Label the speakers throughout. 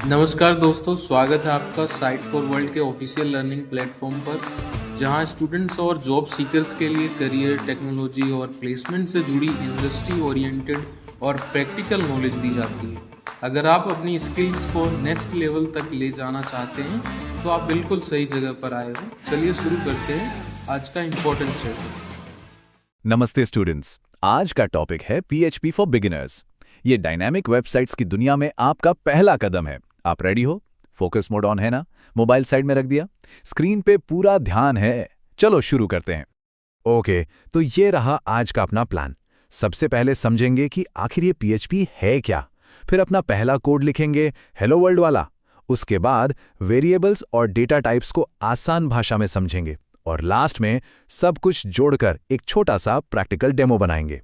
Speaker 1: नमस्कार दोस्तों, स्वागत है आपका साइट फॉर वर्ल्ड के ऑफिशियल लर्निंग प्लेटफॉर्म पर, जहां स्टूडेंट्स और जॉब सीकर्स के लिए करियर, टेक्नोलॉजी और प्लेसमेंट से जुड़ी इंडस्ट्री ओरिएंटेड और प्रैक्टिकल नॉलेज दी जाती है। अगर आप अपनी स्किल्स को नेक्स्ट लेवल तक ले जाना चाहते हैं तो आप बिल्कुल सही जगह पर आए हो। चलिए शुरू करते हैं आज का इम्पोर्टेंट सेशन।
Speaker 2: नमस्ते स्टूडेंट्स, आज का टॉपिक है पीएचपी फॉर बिगिनर्स। ये डायनामिक वेबसाइट्स की दुनिया में आपका पहला कदम है। आप रेडी हो? फोकस मोड ऑन है ना? मोबाइल साइड में रख दिया? स्क्रीन पे पूरा ध्यान है? चलो शुरू करते हैं। ओके, तो ये रहा आज का अपना प्लान। सबसे पहले समझेंगे कि आखिर ये पीएचपी है क्या। फिर अपना पहला कोड लिखेंगे, हेलो वर्ल्ड वाला। उसके बाद वेरिएबल्स और डेटा टाइप्स को आसान भाषा में समझेंगे और लास्ट में सब कुछ जोड़कर एक छोटा सा प्रैक्टिकल डेमो बनाएंगे।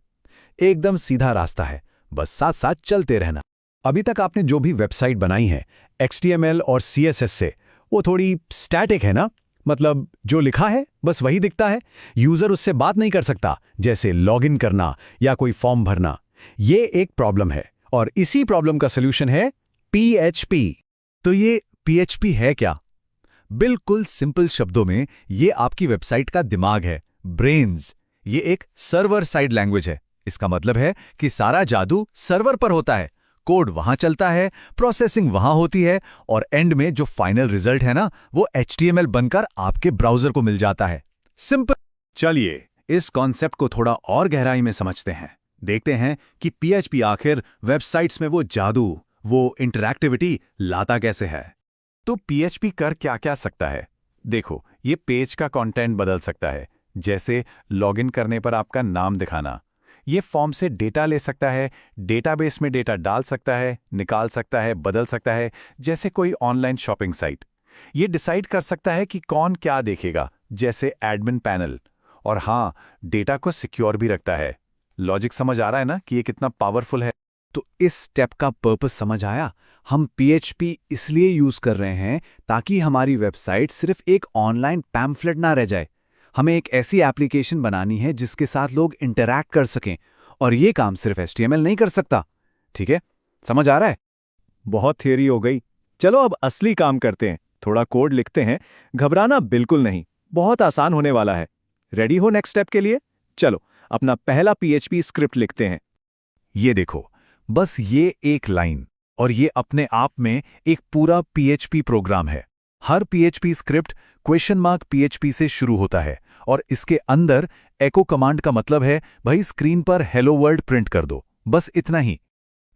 Speaker 2: एकदम सीधा रास्ता है, बस साथ साथ चलते रहना। अभी तक आपने जो भी वेबसाइट बनाई है HTML और CSS से, वो थोड़ी स्टैटिक है ना? मतलब जो लिखा है बस वही दिखता है, यूजर उससे बात नहीं कर सकता, जैसे लॉगिन करना या कोई फॉर्म भरना। ये एक प्रॉब्लम है और इसी प्रॉब्लम का सॉल्यूशन है PHP। तो ये PHP है क्या? बिल्कुल सिंपल शब्दों में ये आपकी वेबसाइट का दिमाग है, ब्रेन्स। ये एक सर्वर साइड लैंग्वेज है। इसका मतलब है कि सारा जादू सर्वर पर होता है, कोड वहां चलता है, प्रोसेसिंग वहां होती है और एंड में जो फाइनल रिजल्ट है ना, वो HTML बनकर आपके ब्राउजर को मिल जाता है। सिंपल। चलिए इस कॉन्सेप्ट को थोड़ा और गहराई में समझते हैं। देखते हैं कि PHP आखिर वेबसाइट्स में वो जादू, वो इंटरैक्टिविटी लाता कैसे है। तो PHP कर क्या क्या सकता है? देखो, ये पेज का कंटेंट बदल सकता है, जैसे लॉगिन करने पर आपका नाम दिखाना। ये फॉर्म से डेटा ले सकता है, डेटाबेस में डेटा डाल सकता है, निकाल सकता है, बदल सकता है, जैसे कोई ऑनलाइन शॉपिंग साइट। ये डिसाइड कर सकता है कि कौन क्या देखेगा, जैसे एडमिन पैनल। और हाँ, डेटा को सिक्योर भी रखता है। लॉजिक समझ आ रहा है ना कि ये कितना पावरफुल है? तो इस स्टेप का पर्पस समझ आया। हम PHP इसलिए यूज कर रहे हैं ताकि हमारी वेबसाइट सिर्फ एक ऑनलाइन पैम्फलेट ना रह जाए। हमें एक ऐसी एप्लीकेशन बनानी है जिसके साथ लोग इंटरैक्ट कर सकें, और ये काम सिर्फ HTML नहीं कर सकता। ठीक है, समझ आ रहा है? बहुत थियरी हो गई। चलो अब असली काम करते हैं, थोड़ा कोड लिखते हैं। घबराना बिल्कुल नहीं, बहुत आसान होने वाला है। रेडी हो नेक्स्ट स्टेप के लिए? चलो अपना पहला PHP स्क्रिप्ट लिखते हैं। ये देखो, बस ये एक लाइन, और ये अपने आप में एक पूरा PHP प्रोग्राम है। हर PHP स्क्रिप्ट ?PHP से शुरू होता है और इसके अंदर एको कमांड का मतलब है भाई स्क्रीन पर हेलो वर्ल्ड प्रिंट कर दो, बस इतना ही।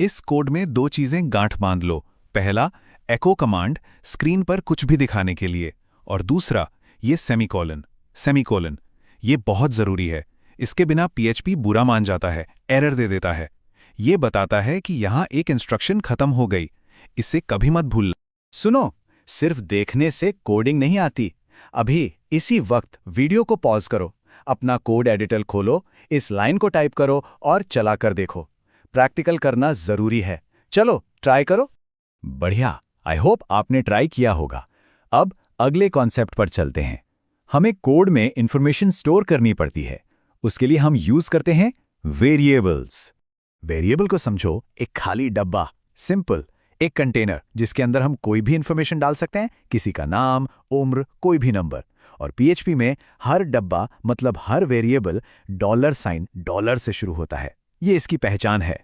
Speaker 2: इस कोड में दो चीजें गांठ बांध लो। पहला, एको कमांड स्क्रीन पर कुछ भी दिखाने के लिए, और दूसरा ये सेमीकोलन। सेमीकोलन ये बहुत जरूरी है। इसके बिना PHP बुरा मान जाता है, एरर दे देता है। ये बताता है कि यहां एक इंस्ट्रक्शन खत्म हो गई, इसे कभी मत भूलना। सुनो, सिर्फ देखने से कोडिंग नहीं आती। अभी इसी वक्त वीडियो को पॉज करो, अपना कोड एडिटर खोलो, इस लाइन को टाइप करो और चला कर देखो। प्रैक्टिकल करना जरूरी है। चलो ट्राई करो। बढ़िया, आई होप आपने ट्राई किया होगा। अब अगले कॉन्सेप्ट पर चलते हैं। हमें कोड में इंफॉर्मेशन स्टोर करनी पड़ती है। उसके लिए हम यूज करते हैं वेरिएबल्स। वेरिएबल को समझो एक खाली डब्बा, सिंपल, एक कंटेनर जिसके अंदर हम कोई भी इंफॉर्मेशन डाल सकते हैं, किसी का नाम, उम्र, कोई भी नंबर। और PHP में हर डब्बा मतलब हर वेरिएबल $, से शुरू होता है। ये इसकी पहचान है।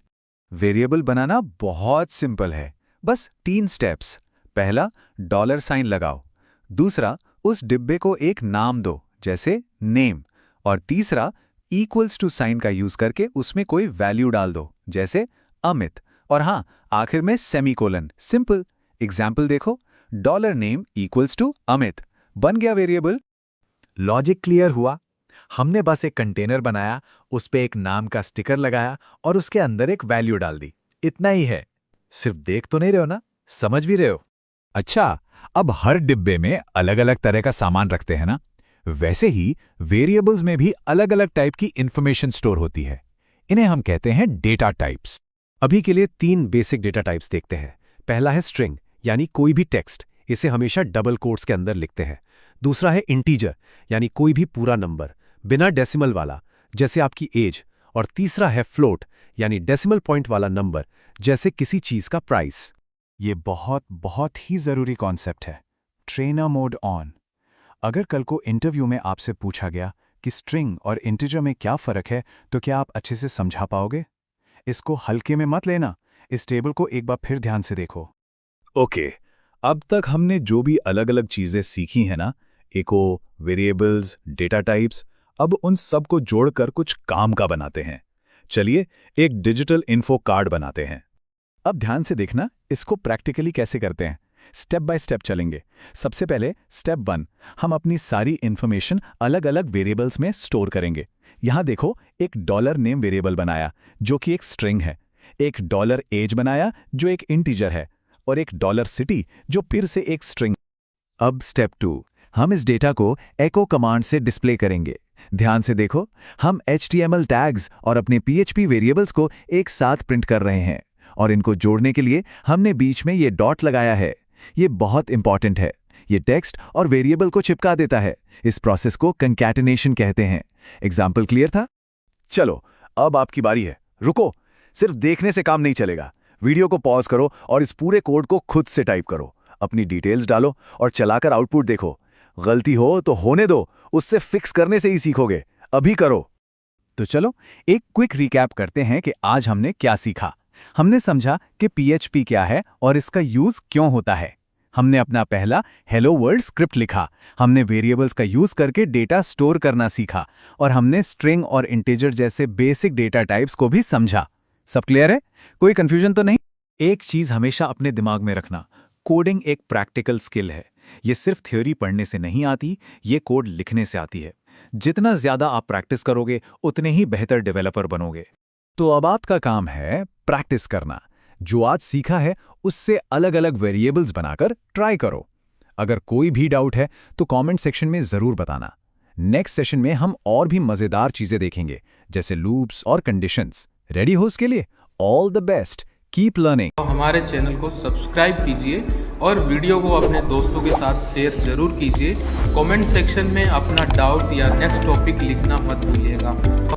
Speaker 2: वेरिएबल बनाना बहुत सिंपल है, बस 3 स्टेप्स। पहला, $, लगाओ। दूसरा, उस डिब्बे को एक नाम दो, जैसे नेम। और तीसरा, इक्वल्स टू साइन का यूज करके उसमें कोई वैल्यू डाल दो, जैसे अमित। और हाँ, आखिर में सेमीकोलन। सिंपल। एग्जाम्पल देखो, $name इक्वल्स टू अमित। बन गया वेरिएबल। लॉजिक क्लियर हुआ? हमने बस एक कंटेनर बनाया, उस पे एक नाम का स्टिकर लगाया और उसके अंदर एक वैल्यू डाल दी। इतना ही है। सिर्फ देख तो नहीं रहे हो ना, समझ भी रहे हो? अच्छा, अब हर डिब्बे में अलग अलग तरह का सामान रखते हैं ना, वैसे ही वेरिएबल्स में भी अलग अलग टाइप की इंफॉर्मेशन स्टोर होती है। इन्हें हम कहते हैं डेटा टाइप्स। अभी के लिए 3 बेसिक डेटा टाइप्स देखते हैं। पहला है स्ट्रिंग, यानी कोई भी टेक्स्ट, इसे हमेशा डबल कोट्स के अंदर लिखते हैं। दूसरा है इंटीजर, यानी कोई भी पूरा नंबर, बिना डेसिमल वाला, जैसे आपकी एज। और तीसरा है फ्लोट, यानी डेसिमल पॉइंट वाला नंबर, जैसे किसी चीज का प्राइस।
Speaker 3: ये बहुत ही ज़रूरी कॉन्सेप्ट है। Trainer mode on. अगर कल को इंटरव्यू में आपसे पूछा गया कि स्ट्रिंग और इंटीजर में क्या फ़र्क है, तो क्या आप अच्छे से समझा पाओगे? इसको हल्के में मत लेना। इस टेबल को एक बार फिर ध्यान से देखो।
Speaker 2: ओके, अब तक हमने जो भी अलग अलग चीजें सीखी हैं ना, इको, वेरिएबल्स, डेटा टाइप्स, अब उन सब को जोड़कर कुछ काम का बनाते हैं। चलिए एक डिजिटल इन्फो कार्ड बनाते हैं। अब ध्यान से देखना, इसको प्रैक्टिकली कैसे करते हैं। स्टेप बाय स्टेप चलेंगे। सबसे पहले स्टेप 1, हम अपनी सारी इंफॉर्मेशन अलग अलग वेरिएबल्स में स्टोर करेंगे। यहां देखो, एक डॉलर नेम वेरिएबल बनाया जो कि एक स्ट्रिंग है, एक डॉलर एज बनाया जो एक इंटीजर है, और एक डॉलर सिटी जो फिर से एक स्ट्रिंग। अब स्टेप 2, हम इस डेटा को एको कमांड से डिस्प्ले करेंगे। ध्यान से देखो, हम HTML टैग्स और अपने PHP वेरिएबल्स को एक साथ प्रिंट कर रहे हैं, और इनको जोड़ने के लिए हमने बीच में ये डॉट लगाया है। ये बहुत इंपॉर्टेंट है। ये टेक्स्ट और वेरिएबल को चिपका देता है। इस प्रोसेस को कंकैटिनेशन कहते हैं। एग्जाम्पल क्लियर था? चलो, अब आपकी बारी है। रुको, सिर्फ देखने से काम नहीं चलेगा। वीडियो को पॉज करो और इस पूरे कोड को खुद से टाइप करो। अपनी डिटेल्स डालो और चलाकर आउटपुट देखो। गलती हो तो होने दो, उससे फिक्स करने से ही सीखोगे। अभी करो। तो चलो एक क्विक रिकैप करते हैं कि आज हमने क्या सीखा। हमने समझा कि PHP क्या है और इसका यूज क्यों होता है। हमने अपना पहला हेलो वर्ल्ड स्क्रिप्ट लिखा। हमने वेरिएबल्स का यूज करके डेटा स्टोर करना सीखा, और हमने स्ट्रिंग और इंटीजर जैसे बेसिक डेटा टाइप्स को भी समझा। सब क्लियर है? कोई कंफ्यूजन तो नहीं? एक चीज हमेशा अपने दिमाग में रखना, कोडिंग एक प्रैक्टिकल स्किल है। ये सिर्फ थ्योरी पढ़ने से नहीं आती, ये कोड लिखने से आती है। जितना ज्यादा आप प्रैक्टिस करोगे, उतने ही बेहतर डेवलपर बनोगे। तो अब आपका काम है प्रैक्टिस करना। जो आज सीखा है उससे अलग अलग वेरिएबल्स बनाकर ट्राई करो। अगर कोई भी डाउट है तो कमेंट सेक्शन में जरूर बताना। नेक्स्ट सेशन में हम और भी मजेदार चीजें देखेंगे, जैसे लूप्स और कंडीशंस। रेडी हो उसके लिए? All the best, keep learning.
Speaker 1: तो हमारे चैनल को सब्सक्राइब कीजिए और वीडियो को अपने दोस्तों के साथ शेयर जरूर कीजिए। कमेंट सेक्शन में अपना डाउट या नेक्स्ट टॉपिक लिखना मत भूलिएगा।